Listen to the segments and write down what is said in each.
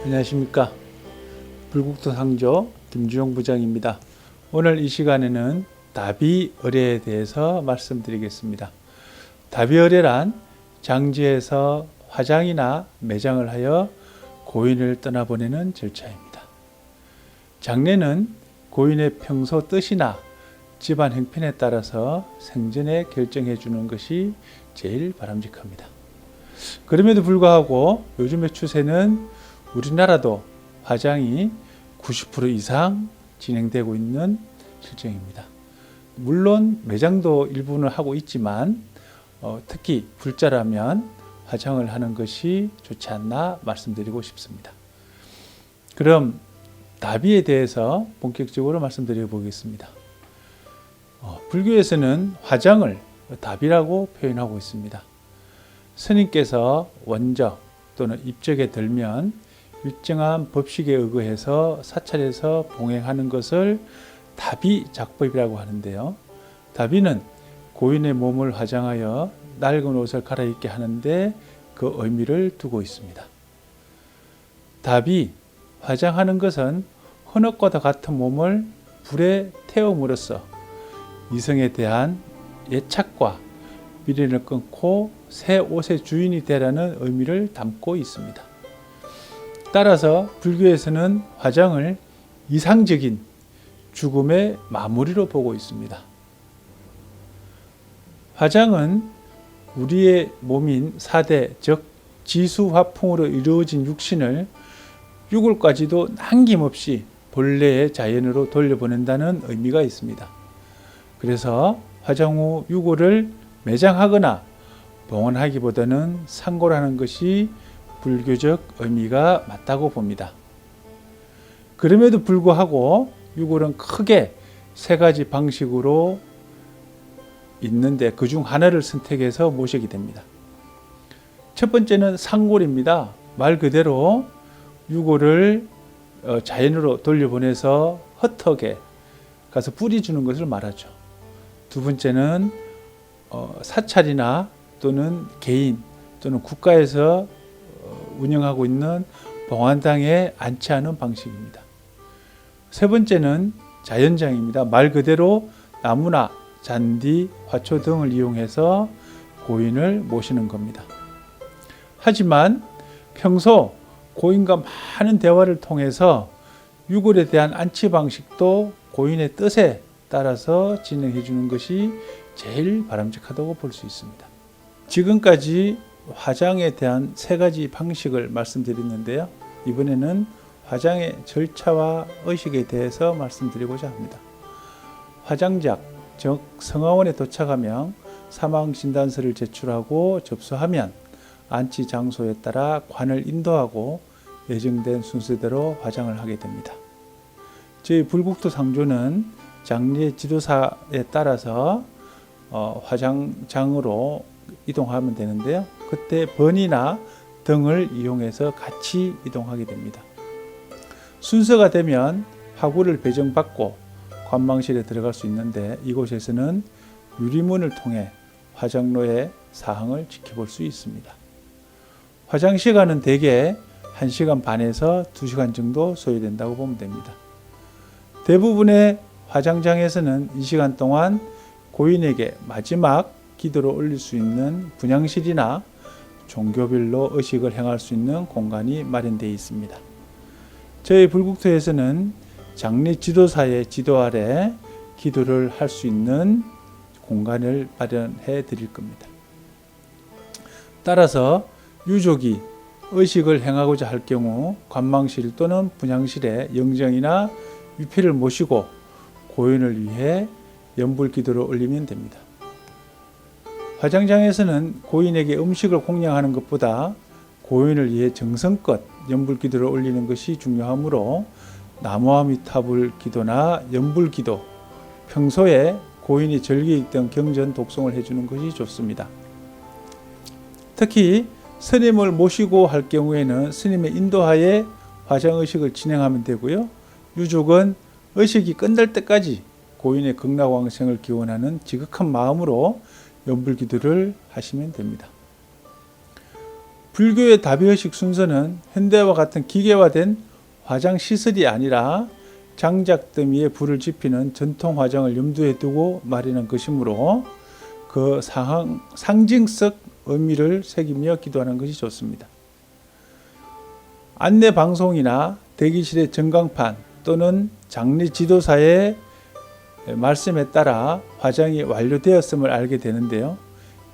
안녕하십니까. 불국토 상조 김주영 부장입니다. 오늘 이 시간에는 다비의례에 대해서 말씀드리겠습니다. 다비의례란 장지에서 화장이나 매장을 하여 고인을 떠나보내는 절차입니다. 장례는 고인의 평소 뜻이나 집안 형편에 따라서 생전에 결정해 주는 것이 제일 바람직합니다. 그럼에도 불구하고 요즘의 추세는 우리나라도 화장이 90% 이상 진행되고 있는 실정입니다. 물론 매장도 일부는 하고 있지만 특히 불자라면 화장을 하는 것이 좋지 않나 말씀드리고 싶습니다. 그럼 다비에 대해서 본격적으로 말씀드려 보겠습니다. 불교에서는 화장을 다비라고 표현하고 있습니다. 스님께서 원적 또는 입적에 들면 일정한 법식에 의거해서 사찰에서 봉행하는 것을 다비 작법이라고 하는데요. 다비는 고인의 몸을 화장하여 낡은 옷을 갈아입게 하는데 그 의미를 두고 있습니다. 다비, 화장하는 것은 헌옷과도 같은 몸을 불에 태움으로써 이성에 대한 애착과 미련을 끊고 새 옷의 주인이 되라는 의미를 담고 있습니다. 따라서 불교에서는 화장을 이상적인 죽음의 마무리로 보고 있습니다. 화장은 우리의 몸인 사대, 즉 지수화풍으로 이루어진 육신을 유골까지도 남김없이 본래의 자연으로 돌려보낸다는 의미가 있습니다. 그래서 화장 후 유골을 매장하거나 봉헌하기보다는 상고라는 것이 불교적 의미가 맞다고 봅니다. 그럼에도 불구하고 유골은 크게 세 가지 방식으로 있는데 그중 하나를 선택해서 모시게 됩니다. 첫 번째는 상골입니다. 말 그대로 유골을 자연으로 돌려보내서 흩어게 가서 뿌리 주는 것을 말하죠. 두 번째는 사찰이나 또는 개인 또는 국가에서 운영하고 있는 봉안당에 안치하는 방식입니다. 세 번째는 자연장입니다. 말 그대로 나무나 잔디, 화초 등을 이용해서 고인을 모시는 겁니다. 하지만 평소 고인과 많은 대화를 통해서 유골에 대한 안치 방식도 고인의 뜻에 따라서 진행해 주는 것이 제일 바람직하다고 볼 수 있습니다. 지금까지 화장에 대한 세 가지 방식을 말씀드렸는데요. 이번에는 화장의 절차와 의식에 대해서 말씀드리고자 합니다. 화장작, 즉 성화원에 도착하면 사망진단서를 제출하고 접수하면 안치 장소에 따라 관을 인도하고 예정된 순서대로 화장을 하게 됩니다. 저희 불국토 상조는 장례 지도사에 따라서 화장장으로 이동하면 되는데요. 그때 번이나 등을 이용해서 같이 이동하게 됩니다. 순서가 되면 화구를 배정받고 관망실에 들어갈 수 있는데 이곳에서는 유리문을 통해 화장로의 사항을 지켜볼 수 있습니다. 화장 시간은 대개 1시간 반에서 2시간 정도 소요된다고 보면 됩니다. 대부분의 화장장에서는 이 시간 동안 고인에게 마지막 기도를 올릴 수 있는 분향실이나 종교별로 의식을 행할 수 있는 공간이 마련되어 있습니다. 저희 불국토에서는 장례 지도사의 지도 아래 기도를 할 수 있는 공간을 마련해 드릴 겁니다. 따라서 유족이 의식을 행하고자 할 경우 관망실 또는 분향실에 영정이나 위패를 모시고 고인을 위해 연불기도를 올리면 됩니다. 화장장에서는 고인에게 음식을 공양하는 것보다 고인을 위해 정성껏 연불기도를 올리는 것이 중요하므로 나무아미타불 기도나 연불기도, 평소에 고인이 즐겨 읽던 경전 독송을 해주는 것이 좋습니다. 특히 스님을 모시고 할 경우에는 스님의 인도하에 화장의식을 진행하면 되고요. 유족은 의식이 끝날 때까지 고인의 극락왕생을 기원하는 지극한 마음으로 연불기도를 하시면 됩니다. 불교의 다비의식 순서는 현대와 같은 기계화된 화장 시설이 아니라 장작더미에 불을 지피는 전통 화장을 염두에 두고 마련한 것이므로 그 상징적 의미를 새기며 기도하는 것이 좋습니다. 안내 방송이나 대기실의 전광판 또는 장례 지도사의 말씀에 따라 화장이 완료되었음을 알게 되는데요.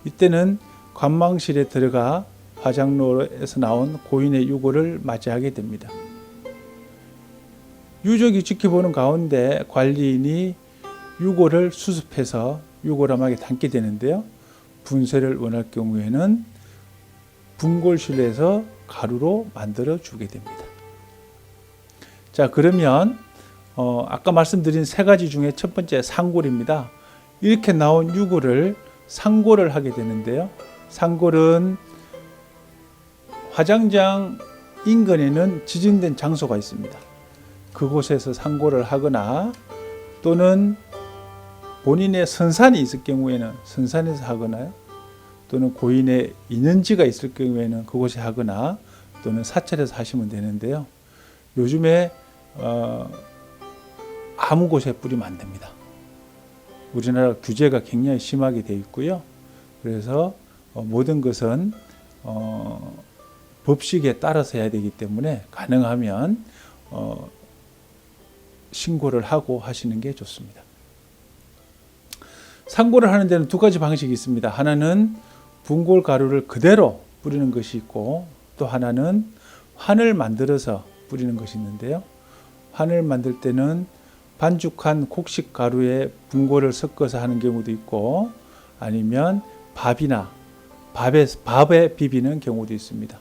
이때는 관망실에 들어가 화장로에서 나온 고인의 유골을 맞이하게 됩니다. 유족이 지켜보는 가운데 관리인이 유골을 수습해서 유골함하게 담게 되는데요. 분쇄를 원할 경우에는 분골실에서 가루로 만들어 주게 됩니다. 자, 그러면 아까 말씀드린 세 가지 중에 첫 번째 상골입니다. 이렇게 나온 유골을 상골을 하게 되는데요. 상골은 화장장 인근에는 지정된 장소가 있습니다. 그곳에서 상골을 하거나 또는 본인의 선산이 있을 경우에는 선산에서 하거나 또는 고인의 인연지가 있을 경우에는 그곳에 하거나 또는 사찰에서 하시면 되는데요. 요즘에 아무 곳에 뿌리면 안 됩니다. 우리나라 규제가 굉장히 심하게 되어 있고요. 그래서 모든 것은 법식에 따라서 해야 되기 때문에 가능하면 신고를 하고 하시는 게 좋습니다. 상고를 하는 데는 두 가지 방식이 있습니다. 하나는 분골 가루를 그대로 뿌리는 것이 있고 또 하나는 환을 만들어서 뿌리는 것이 있는데요. 환을 만들 때는 반죽한 곡식 가루에 분골을 섞어서 하는 경우도 있고 아니면 밥에 비비는 경우도 있습니다.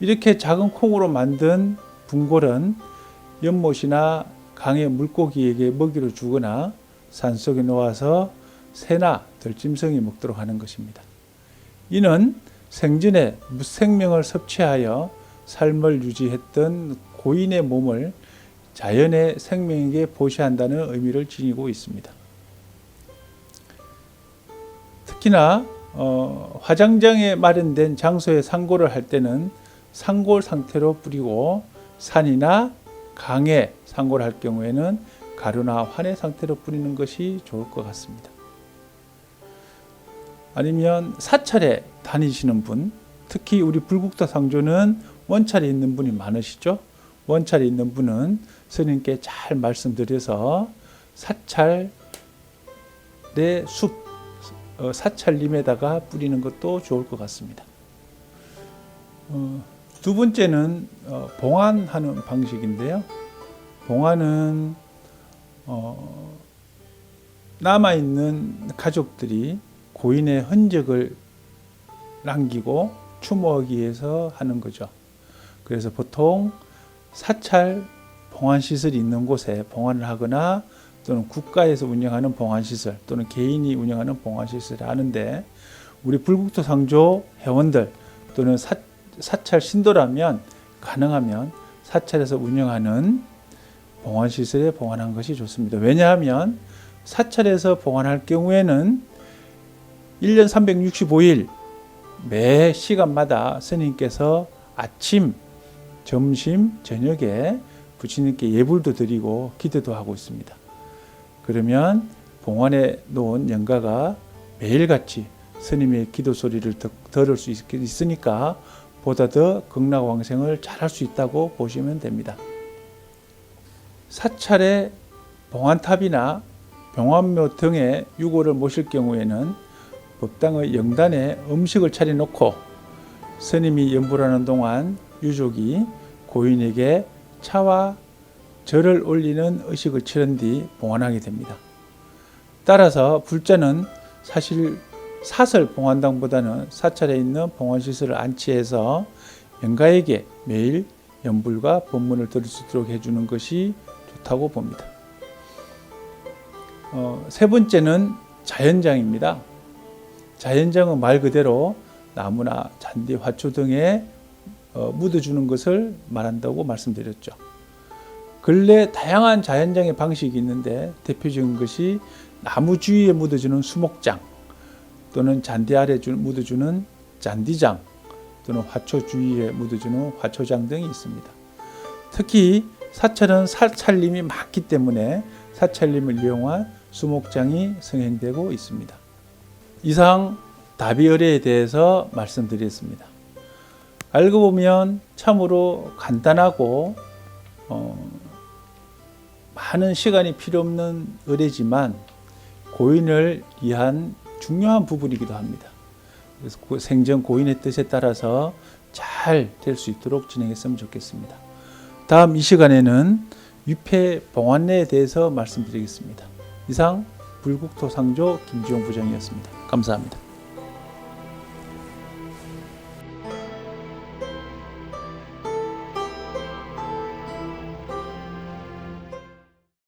이렇게 작은 콩으로 만든 분골은 연못이나 강의 물고기에게 먹이로 주거나 산속에 놓아서 새나 들짐승이 먹도록 하는 것입니다. 이는 생전에 무생명을 섭취하여 삶을 유지했던 고인의 몸을 자연의 생명에게 보시한다는 의미를 지니고 있습니다. 특히나 화장장에 마련된 장소에 상골을 할 때는 상골 상태로 뿌리고 산이나 강에 상골을 할 경우에는 가루나 환의 상태로 뿌리는 것이 좋을 것 같습니다. 아니면 사찰에 다니시는 분, 특히 우리 불국토 상조는 원찰에 있는 분이 많으시죠. 원찰에 있는 분은 스님께 잘 말씀드려서 사찰의 숲, 사찰림에다가 뿌리는 것도 좋을 것 같습니다. 두 번째는 봉안하는 방식인데요. 봉안은 남아있는 가족들이 고인의 흔적을 남기고 추모하기 위해서 하는 거죠. 그래서 보통 사찰 봉안시설이 있는 곳에 봉안을 하거나 또는 국가에서 운영하는 봉안시설 또는 개인이 운영하는 봉안시설을 하는데 우리 불국토 상조 회원들 또는 사찰 신도라면 가능하면 사찰에서 운영하는 봉안시설에 봉안한 것이 좋습니다. 왜냐하면 사찰에서 봉안할 경우에는 1년 365일 매 시간마다 스님께서 아침, 점심, 저녁에 부처님께 예불도 드리고 기도도 하고 있습니다. 그러면 봉안에 놓은 영가가 매일같이 스님의 기도 소리를 들을 수 있으니까 보다 더 극락왕생을 잘할 수 있다고 보시면 됩니다. 사찰의 봉안탑이나 병환묘 등에 유골을 모실 경우에는 법당의 영단에 음식을 차려놓고 스님이 연불하는 동안 유족이 고인에게 차와 절을 올리는 의식을 치른 뒤 봉안하게 됩니다. 따라서 불자는 사실 사설 봉안당보다는 사찰에 있는 봉안시설을 안치해서 영가에게 매일 연불과 법문을 들을 수 있도록 해주는 것이 좋다고 봅니다. 세 번째는 자연장입니다. 자연장은 말 그대로 나무나 잔디, 화초 등에 묻어주는 것을 말한다고 말씀드렸죠. 근래 다양한 자연장의 방식이 있는데 대표적인 것이 나무 주위에 묻어주는 수목장 또는 잔디 아래 묻어주는 잔디장 또는 화초 주위에 묻어주는 화초장 등이 있습니다. 특히 사찰은 사찰림이 많기 때문에 사찰림을 이용한 수목장이 성행되고 있습니다. 이상 다비어례에 대해서 말씀드렸습니다. 알고 보면 참으로 간단하고 많은 시간이 필요 없는 의례지만 고인을 위한 중요한 부분이기도 합니다. 그래서 생전 고인의 뜻에 따라서 잘 될 수 있도록 진행했으면 좋겠습니다. 다음 이 시간에는 위패 봉안례에 대해서 말씀드리겠습니다. 이상 불국토상조 김지용 부장이었습니다. 감사합니다.